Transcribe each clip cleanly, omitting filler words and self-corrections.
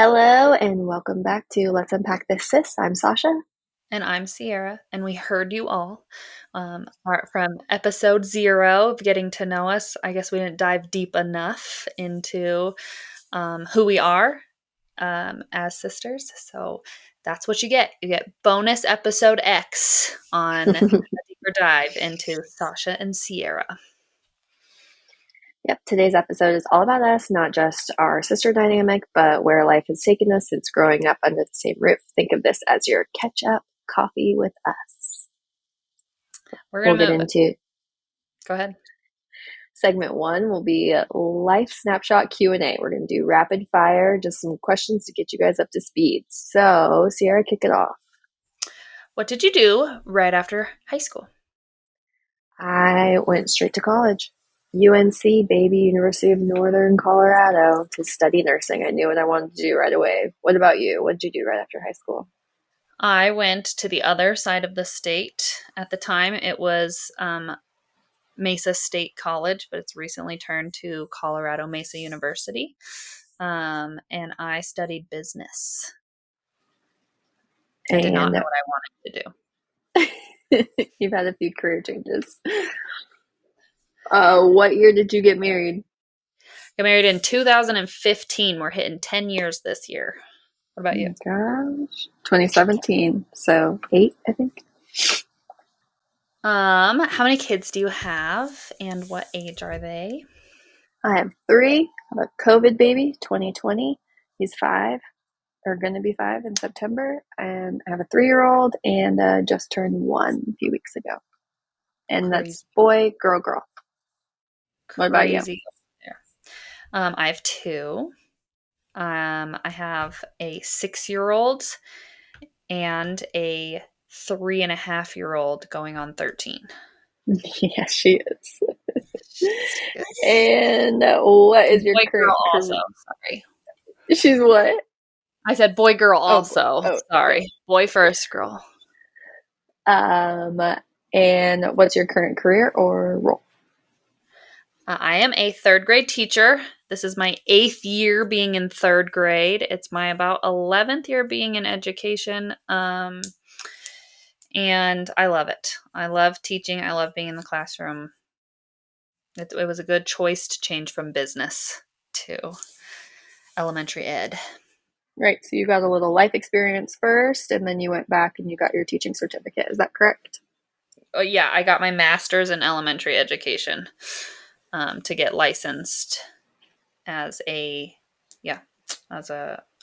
Hello and welcome back to Let's Unpack This Sis. I'm Sasha. And I'm Sierra, and we heard you all from episode 0 of getting to know us. I guess we didn't dive deep enough into who we are as sisters. So that's what you get. You get bonus episode X on a deeper dive into Sasha and Sierra. Yep, today's episode is all about us, not just our sister dynamic, but where life has taken us since growing up under the same roof. Think of this as your catch-up coffee with us. We're going to move. Into Go ahead. Segment 1 will be life snapshot Q&A. We're going to do rapid fire, just some questions to get you guys up to speed. So, Sierra, kick it off. What did you do right after high school? I went straight to college. UNC, baby, University of Northern Colorado, to study nursing. I knew what I wanted to do right away. What about you? What did you do right after high school? I went to the other side of the state. At the time, it was Mesa State College, but it's recently turned to Colorado Mesa University. And I studied business. I did not know what I wanted to do. You've had a few career changes. What year did you get married? Got married in 2015. We're hitting 10 years this year. What about you? Gosh, 2017. So 8, I think. How many kids do you have, and what age are they? I have 3. I have a COVID baby, 2020. He's 5. Are going to be 5 in September, and I have a 3-year-old and just turned 1 a few weeks ago. And Crazy. That's boy, girl. What about you? I have 2. I have a 6-year-old and a 3.5-year-old going on 13. Yeah, she is. And what is your boy, current girl also? Sorry. She's what? I said boy, girl also. Sorry. Boy first, girl. And what's your current career or role? I am a 3rd grade teacher. This is my 8th year being in 3rd grade. It's my about 11th year being in education. And I love it. I love teaching. I love being in the classroom. It was a good choice to change from business to elementary ed. Right. So you got a little life experience first, and then you went back and you got your teaching certificate. Is that correct? Oh, yeah. I got my master's in elementary education to get licensed as a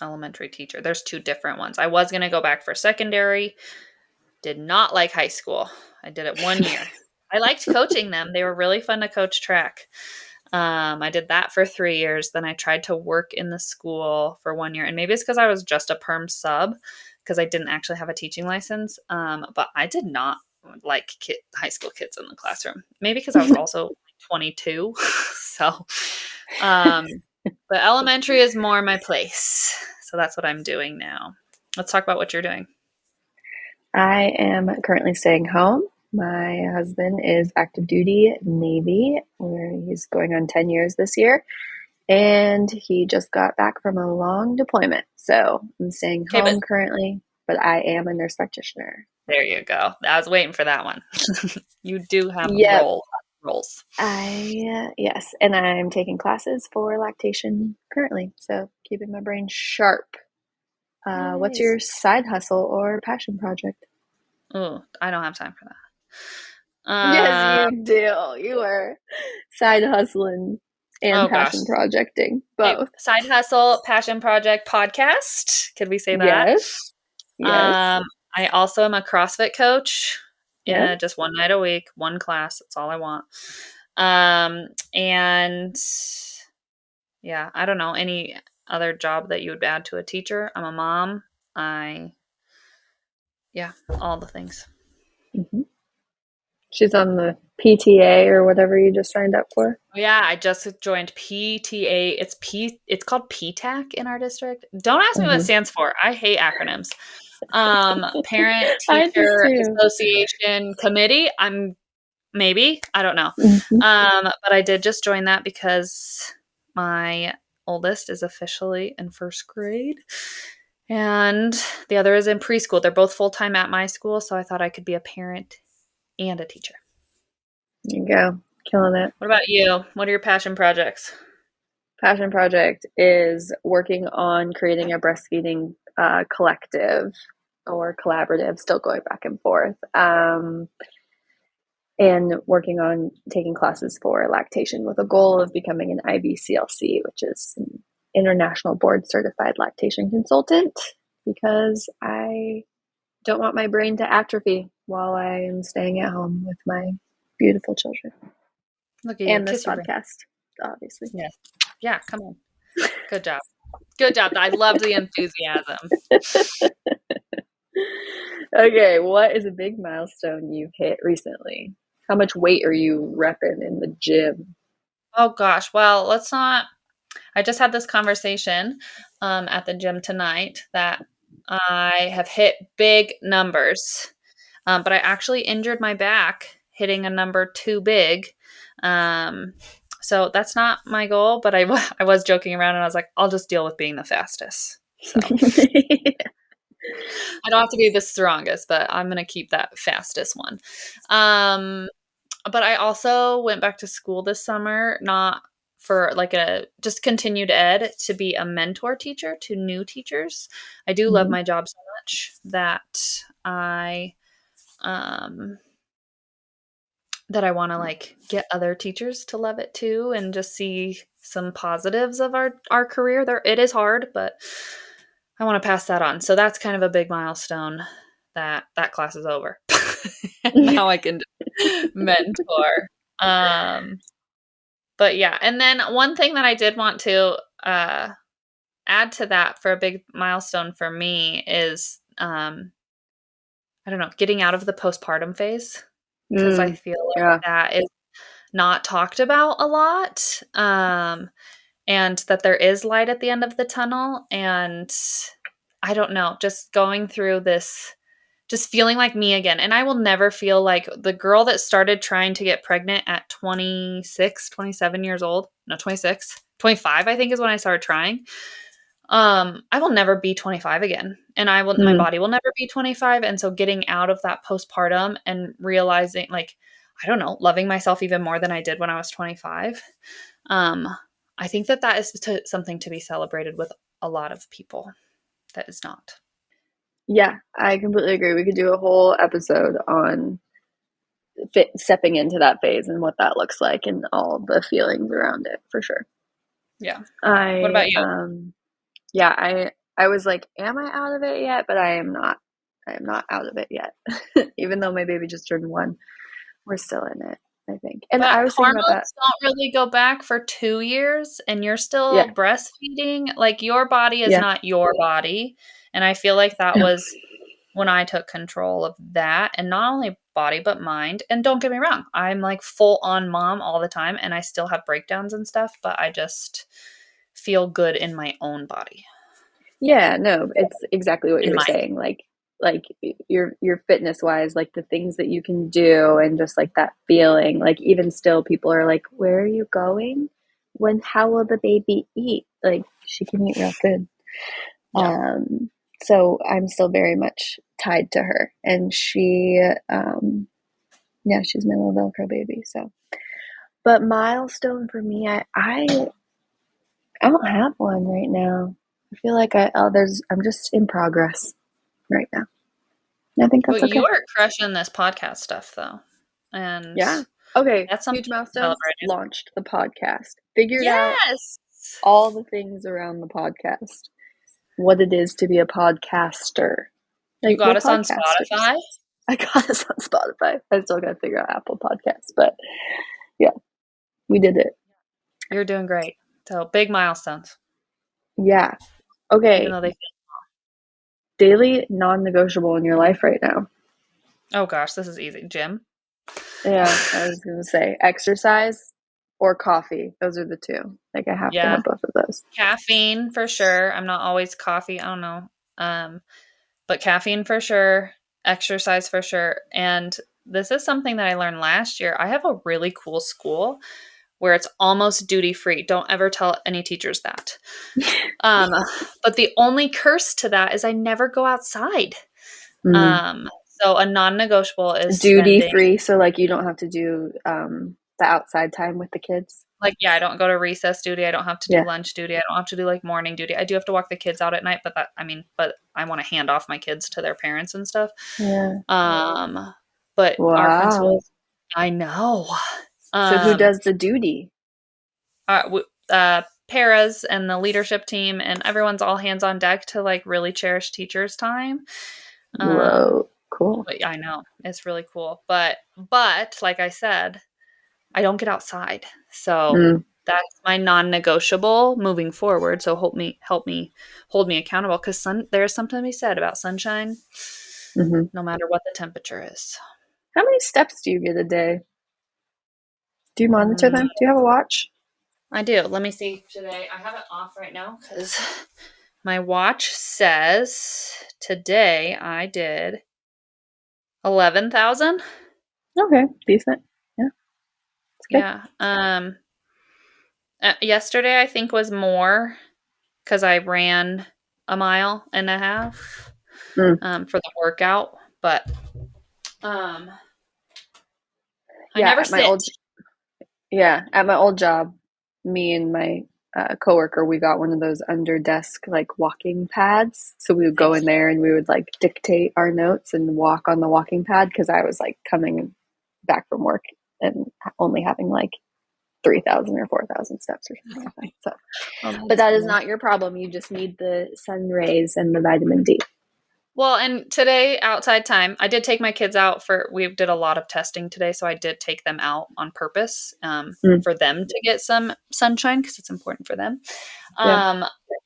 elementary teacher. There's 2 different ones. I was going to go back for secondary. Did not like high school. I did it 1 year. I liked coaching them. They were really fun to coach track. I did that for 3 years. Then I tried to work in the school for 1 year. And maybe it's because I was just a perm sub because I didn't actually have a teaching license. But I did not like high school kids in the classroom. Maybe because I was also 22. So, but elementary is more my place. So that's what I'm doing now. Let's talk about what you're doing. I am currently staying home. My husband is active duty Navy, where he's going on 10 years this year. And he just got back from a long deployment. So I'm staying home currently, but I am a nurse practitioner. There you go. I was waiting for that one. You do have roles. Yes. And I'm taking classes for lactation currently. So keeping my brain sharp. Nice. What's your side hustle or passion project? Oh, I don't have time for that. Yes, you do. You are side hustling and passion projecting, both. Side hustle, passion project, podcast. Could we say that? Yes. I also am a CrossFit coach. Yeah, just 1 night a week, 1 class. That's all I want. And yeah, I don't know any other job that you would add to a teacher. I'm a mom. All the things. Mm-hmm. She's on the PTA or whatever you just signed up for. Yeah, I just joined PTA. It's called PTAC in our district. Don't ask me what it stands for. I hate acronyms. Parent Teacher Association Committee. I don't know. But I did just join that because my oldest is officially in first grade, and the other is in preschool. They're both full-time at my school, so I thought I could be a parent and a teacher. There you go. Killing it. What about you? What are your passion projects? Passion project is working on creating a breastfeeding collective or collaborative, still going back and forth, and working on taking classes for lactation with a goal of becoming an IBCLC, which is an international board certified lactation consultant, because I don't want my brain to atrophy while I am staying at home with my beautiful children. Look at you. And this Kiss your brain. podcast, obviously. Yes. Yeah, come on. Good job. Good job. I love the enthusiasm. Okay, what is a big milestone you've hit recently? How much weight are you repping in the gym? Oh gosh. Well, let's not. I just had this conversation at the gym tonight that I have hit big numbers, but I actually injured my back hitting a number too big. Um, so that's not my goal, but I was joking around and I was like, I'll just deal with being the fastest. So I don't have to be the strongest, but I'm going to keep that fastest one. But I also went back to school this summer, not for like a just continued ed, to be a mentor teacher to new teachers. I do love Mhm. my job so much um that I want to like get other teachers to love it too and just see some positives of our career. There it is hard, but I want to pass that on. So that's kind of a big milestone that class is over. And now I can mentor. Um but yeah, and then one thing that I did want to add to that for a big milestone for me is I don't know, getting out of the postpartum phase, because I feel like Yeah. that is not talked about a lot, and that there is light at the end of the tunnel. And I don't know, just going through this, just feeling like me again. And I will never feel like the girl that started trying to get pregnant at 26, 27 years old. No, 26, 25, I think is when I started trying. I will never be 25 again. And my Mm. body will never be 25. And so getting out of that postpartum and realizing, like, I don't know, loving myself even more than I did when I was 25. Um, I think that is something to be celebrated with a lot of people that is not. Yeah, I completely agree. We could do a whole episode on stepping into that phase and what that looks like and all the feelings around it for sure. Yeah. What I about you? yeah, I was like, am I out of it yet? But I am not. I am not out of it yet. Even though my baby just turned 1, we're still in it, I think. And But I was thinking about that. hormones don't really go back for 2 years and you're Yeah. still breastfeeding. Like, your body is Yeah. not your body. And I feel like that was when I took control of that, and not only body but mind. And don't get me wrong, I'm like full on mom all the time and I still have breakdowns and stuff, but I just feel good in my own body, Yeah, no, it's exactly what you in were my saying. Like your fitness wise, like the things that you can do and just like that feeling. Like even still people are like, "Where are you going? How will the baby eat?" Like she can eat real food. yeah. So I'm still very much tied to her, and yeah, she's my little Velcro baby. So, but milestone for me, I don't have one right now. I feel like I'm just in progress right now. I think that's But you okay. are crushing this podcast stuff though. And Yeah. Okay. that's something Huge to be milestone. celebrated. Launched the podcast. Figured out Yes. all the things around the podcast. What it is to be a podcaster. You Like got we're us on podcasters. Spotify. I got us on Spotify. I still got to figure out Apple Podcasts, but yeah, we did it. You're doing great. So big milestones, Yeah. even Okay. though they Daily non-negotiable in your life right now. oh gosh, this is easy. Gym. Yeah, I was gonna say exercise or coffee. Those are the two. Like I have to Yeah. have both of those. Caffeine for sure. I'm not always coffee. I don't know. But caffeine for sure, exercise for sure. And this is something that I learned last year. I have a really cool school where it's almost duty free. Don't ever tell any teachers that. Um, but the only curse to that is I never go outside. Mm. So a non-negotiable is Duty spending free, so like you don't have to do the outside time with the kids. like, yeah, I don't go to recess duty. I don't have to do Yeah. lunch duty. I don't have to do like morning duty. I do have to walk the kids out at night, but but I want to hand off my kids to their parents and stuff. Yeah. Um, but our Wow. principals, I know. So who Um, does the duty? paras and the leadership team and everyone's all hands on deck to like really cherish teachers' time. Um, Whoa, cool. but yeah, I know it's really cool. But like I said, I don't get outside, so Mm, that's my non-negotiable moving forward. So hold me accountable because there's something to be said about sunshine, hmm. no matter what the temperature is. How many steps do you get a day? Do you monitor Mm, them? Do you have a watch? I do. Let me see today. I have it off right now because my watch says today I did 11,000. Okay, decent. Yeah, it's good. Yeah. Yesterday I think was more because I ran a mile and a half Mm. for the workout, but um, I Yeah, never sit. at my old job, me and my coworker, we got one of those under desk like walking pads. So we would go in Nice. there and we would like dictate our notes and walk on the walking pad because I was like coming back from work and only having like 3,000 or 4,000 steps or something like that. So, Oh, but that's that is cool. not your problem. You just need the sun rays and the vitamin D. Well, and today outside time, I did take my kids out we did a lot of testing today, so I did take them out on purpose Mm, for them to get some sunshine because it's important for them. yeah. Um,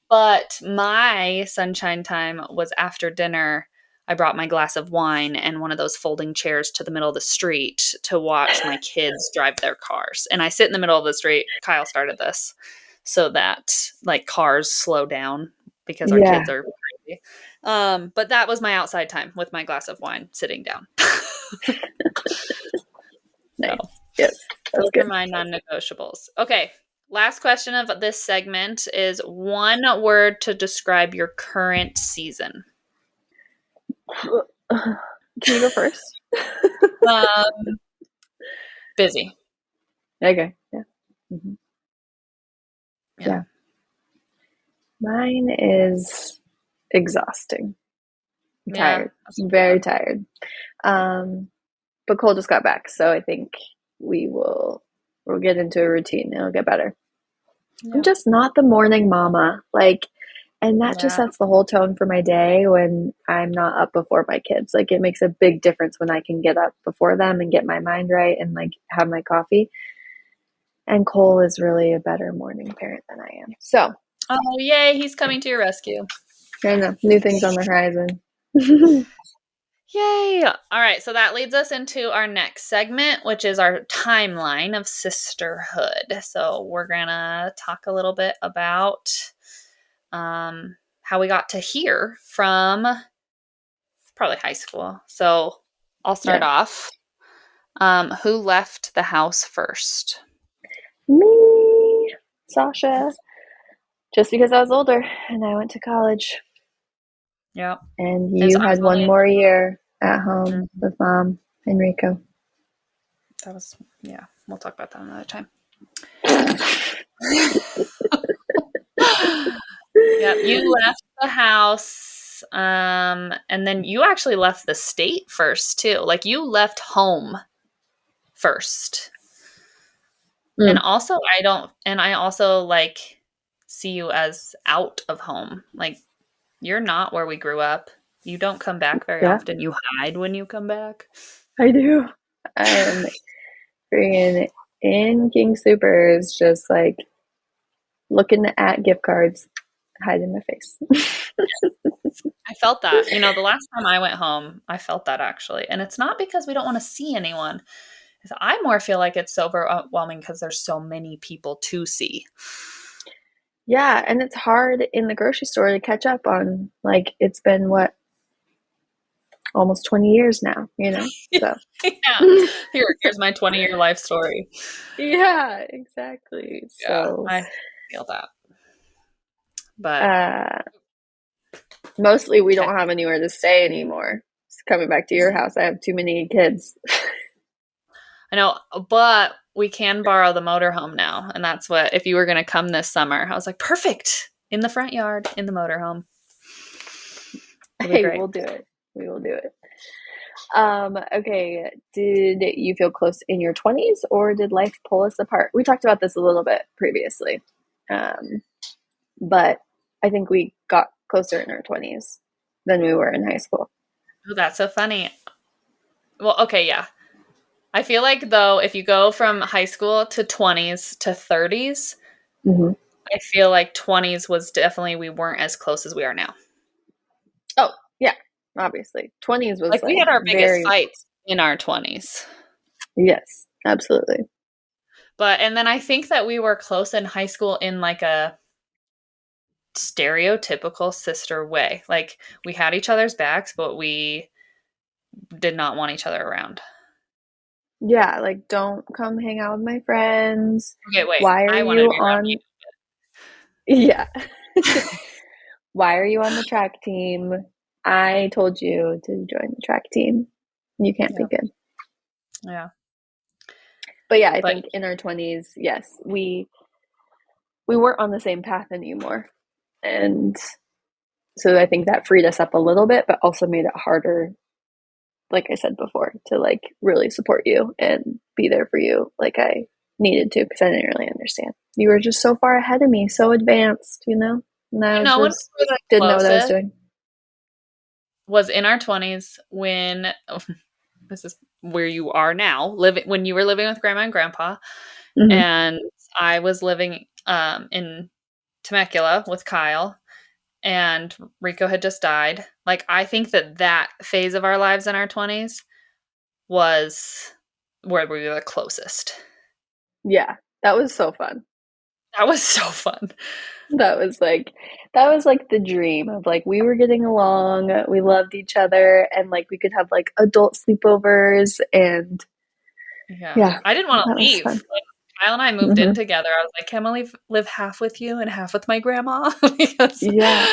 but my sunshine time was after dinner. I brought my glass of wine and one of those folding chairs to the middle of the street to watch my kids drive their cars. And I sit in the middle of the street. Kyle started this so that like cars slow down because our Yeah. kids are crazy. But that was my outside time with my glass of wine sitting down. So Nice. Yes. That's those are good. my non-negotiables. Okay. Last question of this segment is one word to describe your current season. Can you go first? Um, busy. Okay. Yeah. Mhm. Yeah. Yeah. Mine is exhausting. I'm Yeah. tired. I'm very tired. Um, but Cole just got back, so I think we'll get into a routine. It'll get better. I'm Yeah. just not the morning mama. Like, and that just Yeah. sets the whole tone for my day when I'm not up before my kids. Like, it makes a big difference when I can get up before them and get my mind right and like have my coffee. And Cole is really a better morning parent than I am. So, Oh, yay. He's coming to your rescue. I know new things on the horizon. Yay. All right. So that leads us into our next segment, which is our timeline of sisterhood. So we're going to talk a little bit about how we got to hear from probably high school. So I'll start Yeah. off. Who left the house first? Me, Sasha, just because I was older and I went to college. Yeah. And Is you had one Amelie. more year at home Mhm. with mom and Rico. That was, yeah, we'll talk about that another time. Yep, you left the house, and then you actually left the state first too. Like you left home first. And Mm, also I also like see you as out of home. Like you're not where we grew up. You don't come back very yeah, often. You hide when you come back. I do. I am freaking in King Supers, just like looking at gift cards, hiding my face. I felt that. The last time I went home, I felt that actually. And it's not because we don't want to see anyone. I more feel like it's so overwhelming because there's so many people to see. Yeah, and it's hard in the grocery store to catch up on. Like, it's been what, almost 20 years now, So Yeah. Here's my 20-year life story. yeah, exactly. Yeah, So I feel that. But uh mostly we okay. don't have anywhere to stay anymore. It's coming back to your house. I have too many kids. I know, but we can borrow the motorhome now, and that's what if you were going to come this summer, I was like, perfect in the front yard in the motorhome. It'll be Hey, great. we'll do it. We will do it. Okay. Did you feel close in your 20s or did life pull us apart? We talked about this a little bit previously. Um, but I think we got closer in our 20s than we were in high school. Oh, that's so funny. Well, okay, yeah. I feel like though, if you go from high school to 20s to 30s, Hmm. I feel like 20s was definitely we weren't as close as we are now. Oh, yeah, obviously. 20s was Like we like had our biggest very, fights in our 20s. yes, absolutely. But and then I think that we were close in high school in like a stereotypical sister way. Like we had each other's backs, but we did not want each other around. Yeah, like don't come hang out with my friends. Okay, wait. Why are I wanted you to be around on? Yeah. Why are you on the track team? I told you to join the track team. You can't be you. good. Yeah. Yeah. But yeah, I But think in our 20s, yes, we weren't on the same path anymore. And so I think that freed us up a little bit, but also made it harder, like I said before, to like really support you and be there for you like I needed to because I didn't really understand. You were just so far ahead of me, so advanced, And I when just we were the didn't know what I was closest doing. was in our 20s when this is where you are now, living when you were living with grandma and grandpa, Hmm. and I was living in Temecula with Kyle, and Rico had just died. Like I think that phase of our lives in our 20s was where we were the closest. Yeah, that was so fun. That was so fun. That was like the dream of like we were getting along, we loved each other, and like we could have like adult sleepovers and Yeah. yeah, I didn't wanna that was leave. fun. Like, Kyle and I moved in Hmm. together. I was like, "Can I live half with you and half with my grandma?" Because Yeah,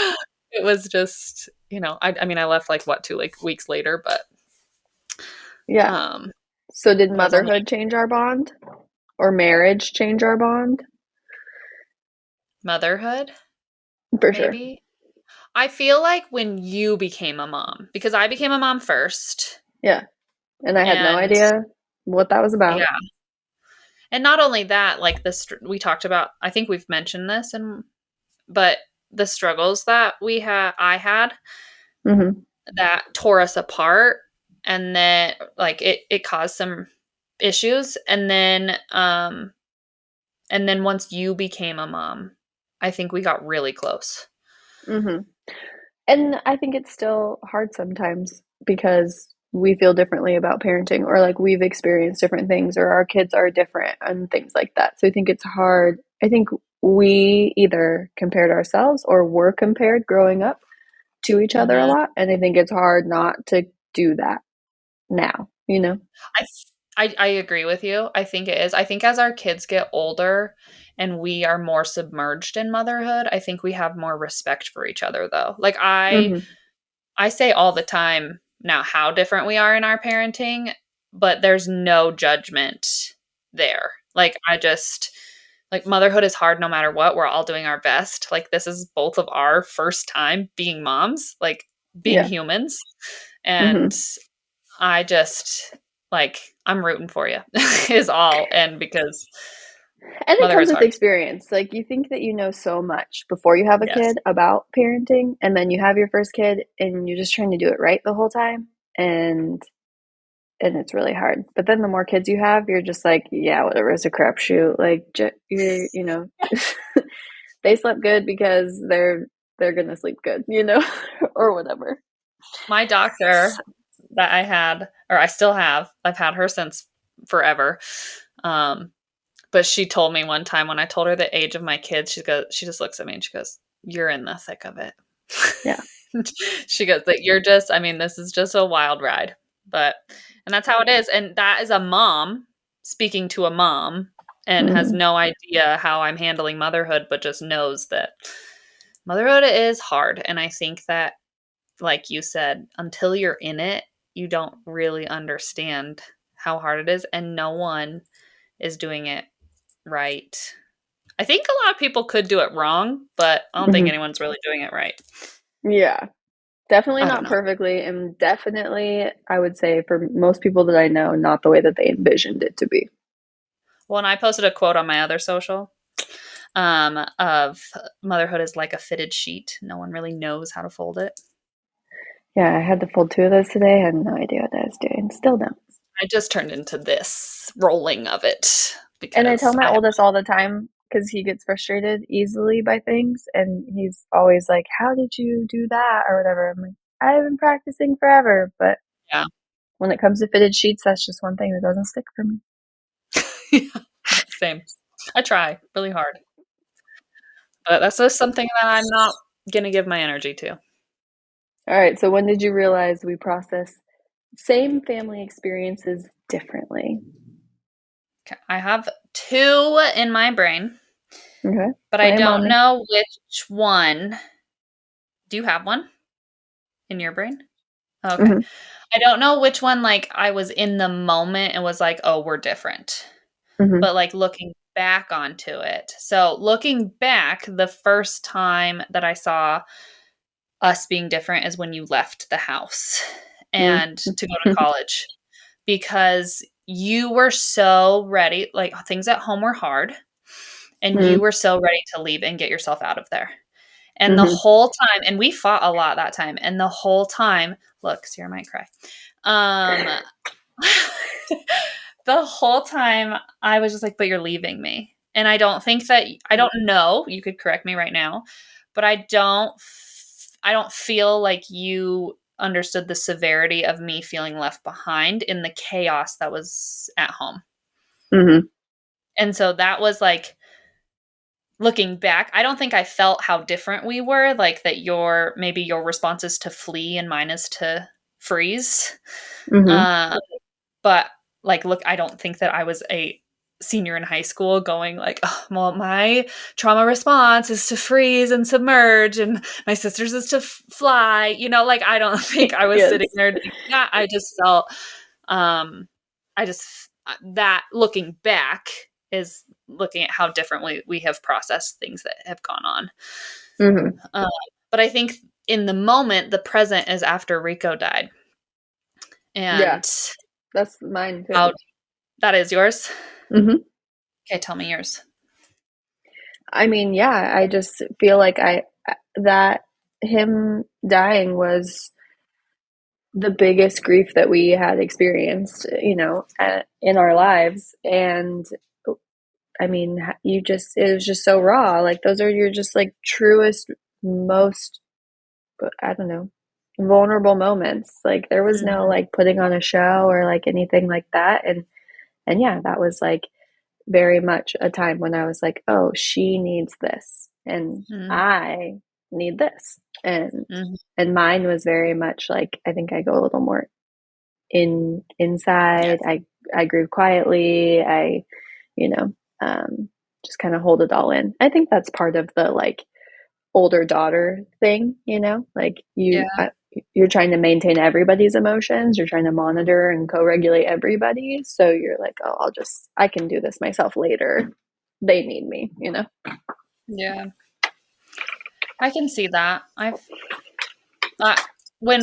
it was just, I mean, I left, like, what, 2, like, weeks later, yeah. um, So did but I was only motherhood change our bond or marriage change our bond? motherhood, For sure. maybe? I feel like when you became a mom because I became a mom first, Yeah, and I had no and idea what that was about. yeah, and not only that, like, we talked about I think we've mentioned this but the struggles that I had Hmm. that tore us apart, and then like it caused some issues, and then once you became a mom, I think we got really close. Hmm. And I think it's still hard sometimes because we feel differently about parenting or like we've experienced different things or our kids are different and things like that. So I think it's hard. I think we either compared ourselves or were compared growing up to each other a Mhm. lot. And I think it's hard not to do that now. I I agree with you. I think it is. I think as our kids get older and we are more submerged in motherhood, I think we have more respect for each other though. Like Hmm. I say all the time now how different we are in our parenting, but there's no judgment there. Like I just like motherhood is hard no matter what. We're all doing our best. Like this is both of our first time being moms, like being Yeah. humans. And Hmm. I just like I'm rooting for you is all and because And it comes motherhood's with hard. experience. Like you think that you know so much before you have a Yes. kid about parenting, and then you have your first kid and you're just trying to do it right the whole time. And it's really hard. But then the more kids you have, you're just like, yeah, whatever, it's a crapshoot. Like they slept good because they're gonna sleep good, or whatever. My doctor that I had or I still have, I've had her since forever. Um But she told me one time when I told her the age of my kids, she just looks at me and she goes, "You're in the thick of it." Yeah. She goes, "That you're just I mean, this is just a wild ride." But and that's how it is, and that is a mom speaking to a mom and has Mhm. no idea how I'm handling motherhood, but just knows that motherhood is hard, and I think that, like you said, until you're in it, you don't really understand how hard it is, and no one is doing it right. I think a lot of people could do it wrong, but I don't think Mhm. anyone's really doing it right. Yeah. Definitely I don't not know. perfectly, and definitely, I would say for most people that I know, not the way that they envisioned it to be. Well, and I posted a quote on my other social of motherhood is like a fitted sheet. No one really knows how to fold it. Yeah, I had to fold 2 of those today, I had no idea what I was doing, still don't. I just turned into this rolling of it And I tell because my I have, oldest all the time because he gets frustrated easily by things, and he's always like, "How did you do that?" or whatever. I'm like, "I've been practicing forever," but yeah. when it comes to fitted sheets, that's just one thing that doesn't stick for me. Yeah, same. I try really hard, but that's just something that I'm not gonna give my energy to. All right, so when did you realize we process same family experiences differently? Okay. I have two in my brain, Okay, but I lay 'em on don't me. know which one. Do you have one in your brain? Okay. Mhm, I don't know which one, like, I was in the moment and was like, "Oh, we're different." mhm, But, like, looking back onto it. So, looking back, the first time that I saw us being different is when you left the house mm. and to go to college because you were so ready. Like, things at home were hard, and you Mm, were so ready to leave and get yourself out of there. And the mhm. whole time and we fought a lot that time, and the whole time look, Sierra might cry. Um, the whole time I was just like, "But you're leaving me." And I don't know, you could correct me right now, but I don't feel like you understood the severity of me feeling left behind in the chaos that was at home. Mhm, And so that was like looking back, I don't think I felt how different we were, like that maybe your response is to flee and mine is to freeze. mhm. Um, but like, look, I don't think that I was a senior in high school going like, oh, well, my trauma response is to freeze and submerge, and my sister's is to fly. Like I don't think I was sitting Yes. there doing that. I just felt, I just that looking back is looking at how differently we have processed things that have gone on. Mhm. Um, but I think in the moment, the present is after Rico died, Yeah, and that's mine how too. that is yours. Mhm. Okay, tell me yours. I mean, yeah, I just feel like that him dying was the biggest grief that we had experienced, in our lives. And I mean, it was just so raw. Like, those are your just like truest, most, I don't know, vulnerable moments. Like, there was no Mhm, like putting on a show or like anything like that. And yeah, that was like very much a time when I was like, oh, she needs this and mhm, I need this. mhm. And mine was very much like, I think I go a little more inside. Yes. I grieve quietly. You know, um, just kind of hold it all in. I think that's part of the like older daughter thing, like Yeah, you're trying to maintain everybody's emotions. You're trying to monitor and co-regulate everybody. So you're like, oh, I can do this myself later. They need me. yeah. I can see that. Uh, when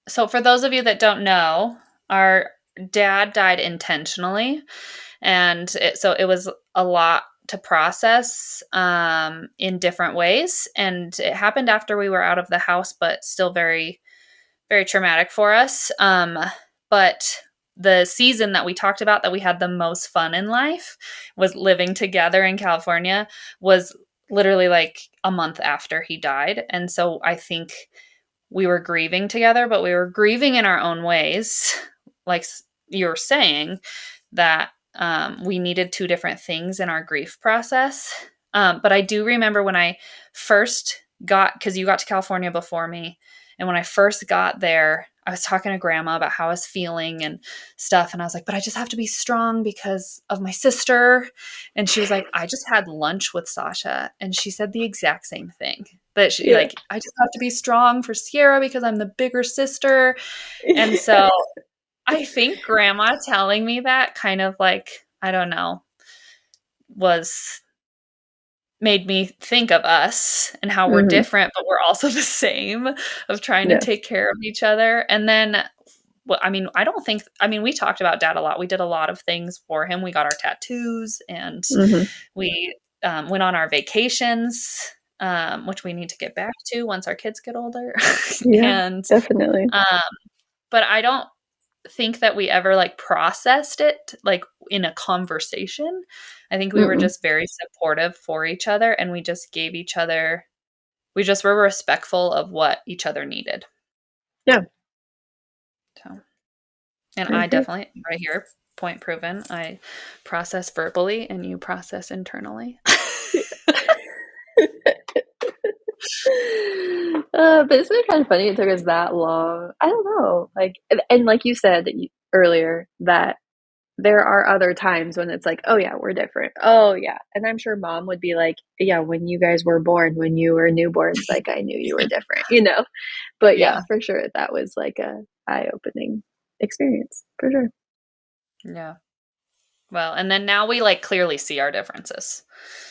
so for those of you that don't know, our dad died intentionally, and so it was a lot to process in different ways, and it happened after we were out of the house, but still very very traumatic for us. But the season that we talked about that we had the most fun in life was living together in California was literally like a month after he died. And so I think we were grieving together, but we were grieving in our own ways. Like you're saying, that we needed two different things in our grief process. But I do remember when I first because you got to California before me. And when I first got there, I was talking to grandma about how I was feeling and stuff. And I was like, but I just have to be strong because of my sister. And she was like, I just had lunch with Sasha. And she said the exact same thing. But she Yeah. like, I just have to be strong for Sierra because I'm the bigger sister. And Yeah. so I think grandma telling me that kind of like, I don't know, was made me think of us and how we're Hmm. different, but we're also the same of trying to Yeah. take care of each other. And then, well, I mean, we talked about dad a lot. We did a lot of things for him. We got our tattoos and Hmm. we went on our vacations, which we need to get back to once our kids get older. Yeah, and, definitely. um, but I don't think that we ever like processed it like in a conversation. I think we were Mm-mm. just very supportive for each other and we just gave each other we just were respectful of what each other needed. Yeah, So, and I I agree. definitely right here point proven. I process verbally and you process internally. But isn't it kind of funny it took us that long? I don't know. Like, and like you said earlier, that there are other times when it's like, oh yeah, we're different. Oh yeah. And I'm sure mom would be like, yeah, when you guys were born, when you were newborns, like I knew you were different, you know? But yeah, Yeah. for sure, that was like a eye-opening experience, for sure. Yeah. Well, and then now we like clearly see our differences.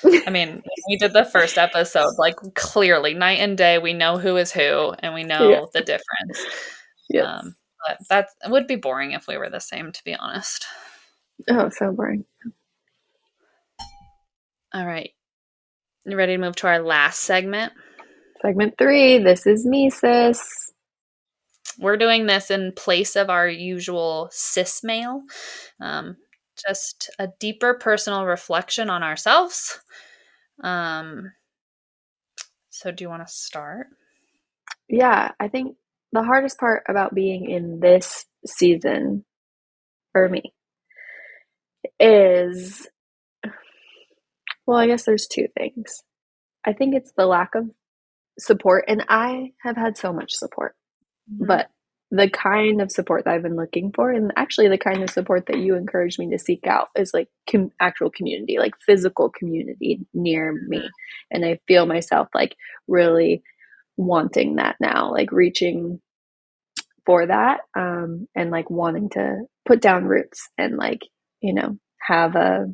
I mean, when we did the first episode, like clearly night and day, we know who is who and we Yeah. know the difference. Yes. But that would be boring if we were the same, to be honest. Oh, so boring. All right. You ready to move to our last segment? Segment 3. This is me, sis. We're doing this in place of our usual cis mail. Um, just a deeper personal reflection on ourselves. Um, so, do you want to start? Yeah, I think the hardest part about being in this season for me is, well, I guess there's two things. I think it's the lack of support, and I have had so much support, Hmm. but the kind of support that I've been looking for, and actually the kind of support that you encouraged me to seek out, is like actual community, like physical community near me. And I feel myself like really wanting that now, like reaching for that, and like wanting to put down roots and like, have a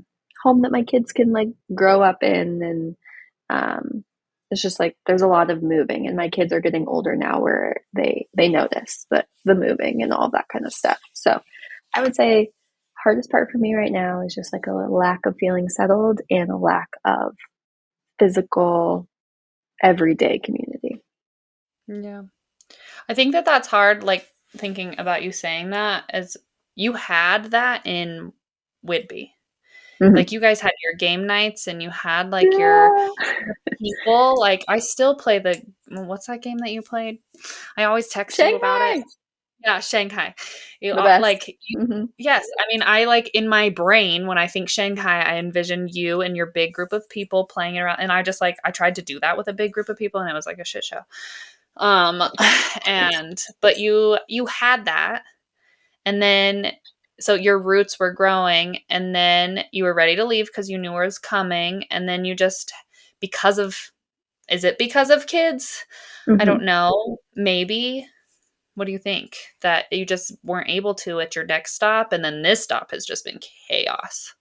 home that my kids can like grow up in. And it's just like there's a lot of moving, and my kids are getting older now where they notice the moving and all that kind of stuff. So I would say hardest part for me right now is just like a lack of feeling settled and a lack of physical everyday community. Yeah. I think that that's hard, like, thinking about you saying that, as you had that in Whitby. Mm-hmm. Like, you guys had your game nights and you had, like, Yeah. your people. Like, I still play what's that game that you played? I always text you about it. Shanghai, Yeah, Shanghai. the best. Like, you Mm-hmm. yes, I mean, I, like, in my brain, when I think Shanghai, I envision you and your big group of people playing it around, and I just, like I tried to do that with a big group of people, and it was like a shit show. Um, but you had that, and then so your roots were growing, and then you were ready to leave because you knew it was coming, and then you just because of is it because of kids? I Mm-hmm. don't know. Maybe. What do you think? That you just weren't able to at your next stop, and then this stop has just been chaos.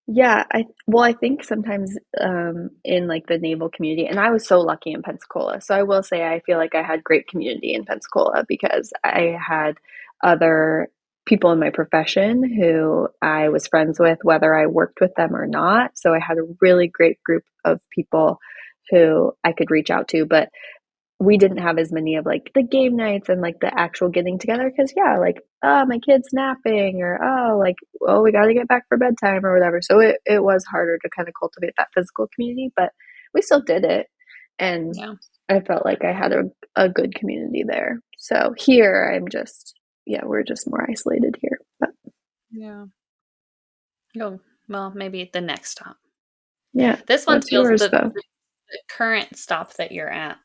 Yeah, I think sometimes in like the naval community, and I was so lucky in Pensacola. So I will say I feel like I had great community in Pensacola because I had other people in my profession who I was friends with, whether I worked with them or not. So I had a really great group of people who I could reach out to. But we didn't have as many of like the game nights and like the actual getting together, because yeah, like, oh, my kid's napping, or oh, like, oh, we got to get back for bedtime or whatever. So it was harder to kind of cultivate that physical community, but we still did it. And Yeah. I felt like I had a good community there. So here I'm just, yeah, we're just more isolated here, but Yeah. Oh, well, maybe the next stop. yeah. This one What's feels yours though? current stop that you're at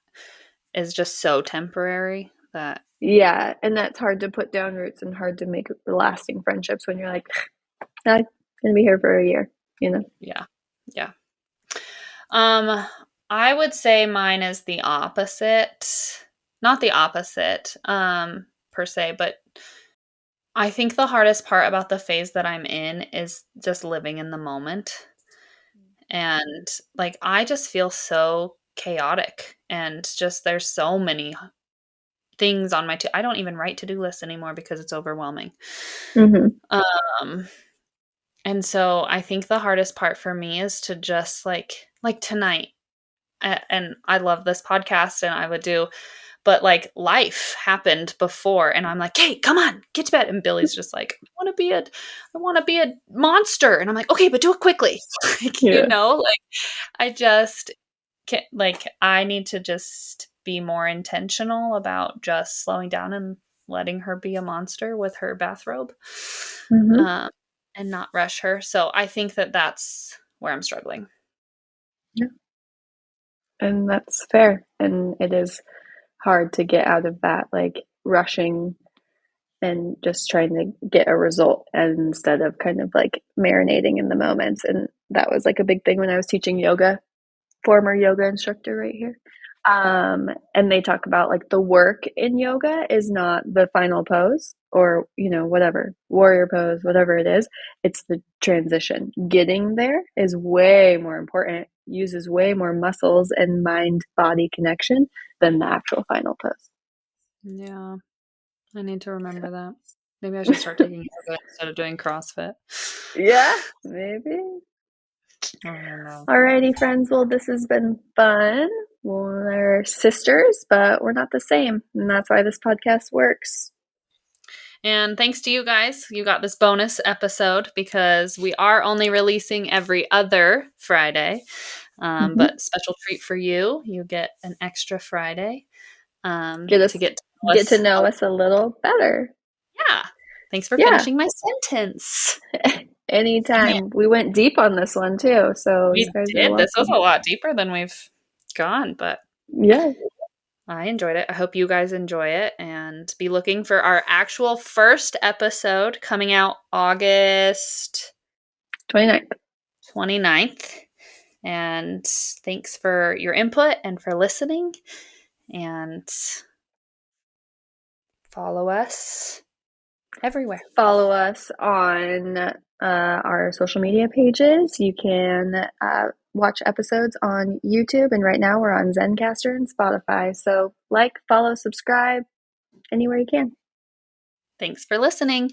is just so temporary that Yeah, and that's hard to put down roots and hard to make lasting friendships when you're like, I'm gonna be here for a year, you know? yeah. Yeah. Um, I would say mine is the opposite. Not the opposite, per se, but I think the hardest part about the phase that I'm in is just living in the moment. And like I just feel so chaotic and just there's so many things on my I don't even write to-do lists anymore because it's overwhelming. Hmm. Um and so I think the hardest part for me is to just like tonight and I love this podcast and I would do but like life happened before and I'm like, "Hey, come on, get to bed." And Billy's just like, I want to be a monster." And I'm like, "Okay, but do it quickly." Like, Yeah. like I just like I need to just be more intentional about just slowing down and letting her be a monster with her bathrobe. Hmm. Um and not rush her. So I think that that's where I'm struggling. Yeah. And that's fair. And it is hard to get out of that, like rushing and just trying to get a result instead of kind of like marinating in the moments. And that was like a big thing when I was teaching yoga, former yoga instructor right here. And they talk about like the work in yoga is not the final pose or, whatever, warrior pose, whatever it is. It's the transition. Getting there is way more important, uses way more muscles and mind body connection than the actual final pose. Yeah, I need to remember that. Maybe I should start taking yoga instead of doing CrossFit. Yeah, maybe. I don't know. Alrighty, friends. Well, this has been fun. We're sisters, but we're not the same. And that's why this podcast works. And thanks to you guys, you got this bonus episode because we are only releasing every other Friday. Mm-hmm. But special treat for you, you get an extra Friday Get to us get to know get to us. know us a little better. Yeah. Thanks for Yeah. finishing my sentence. Anytime. We went deep on this one too, so you We guys are did. This was welcome. a lot deeper than we've gone, but Yeah. I enjoyed it. I hope you guys enjoy it and be looking for our actual first episode coming out August 29th. 29th. And thanks for your input and for listening. And follow us everywhere. Follow us on our social media pages. You can watch episodes on YouTube, and right now we're on Zencaster and Spotify. So, follow, subscribe anywhere you can. Thanks for listening.